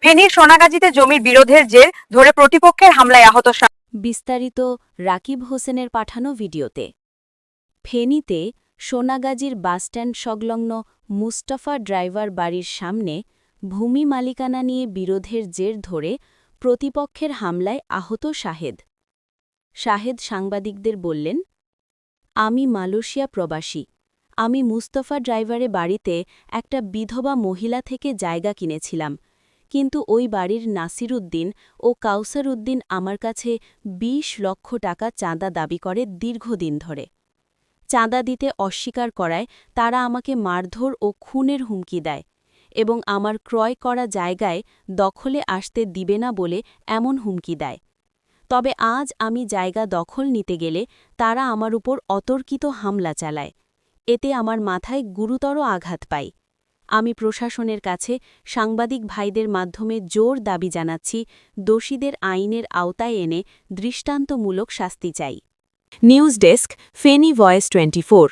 ফেনীর সোনাগাজীতে জমির বিরোধের জের ধরে প্রতিপক্ষের হামলায় আহত বিস্তারিত রাকিব হোসেনের পাঠানো ভিডিওতে। ফেনীতে সোনাগাজীর বাসস্ট্যান্ড সংলগ্ন মুস্তাফা ড্রাইভার বাড়ির সামনে ভূমি মালিকানা নিয়ে বিরোধের জের ধরে প্রতিপক্ষের হামলায় আহত শাহেদ। শাহেদ সাংবাদিকদের বললেন, আমি মালয়েশিয়া প্রবাসী। আমি মুস্তাফা ড্রাইভারে বাড়িতে একটা বিধবা মহিলা থেকে জায়গা কিনেছিলাম, কিন্তু ওই বাড়ির নাসির উদ্দিন ও কাউসার উদ্দিন আমার কাছে ২০ লক্ষ টাকা চাঁদা দাবি করে দীর্ঘদিন ধরে। চাঁদা দিতে অস্বীকার করায় তারা আমাকে মারধর ও খুনের হুমকি দেয় এবং আমার ক্রয় করা জায়গায় দখলে আসতে দিবে না বলে এমন হুমকি দেয়। তবে আজ আমি জায়গা দখল নিতে গেলে তারা আমার উপর অতর্কিত হামলা চালায়। এতে আমার মাথায় গুরুতর আঘাত পাই। আমি প্রশাসনের কাছে সাংবাদিক ভাইদের মাধ্যমে জোর দাবি জানাচ্ছি, দোষীদের আইনের আওতায় এনে দৃষ্টান্তমূলক শাস্তি চাই। News desk, Feni voice 24।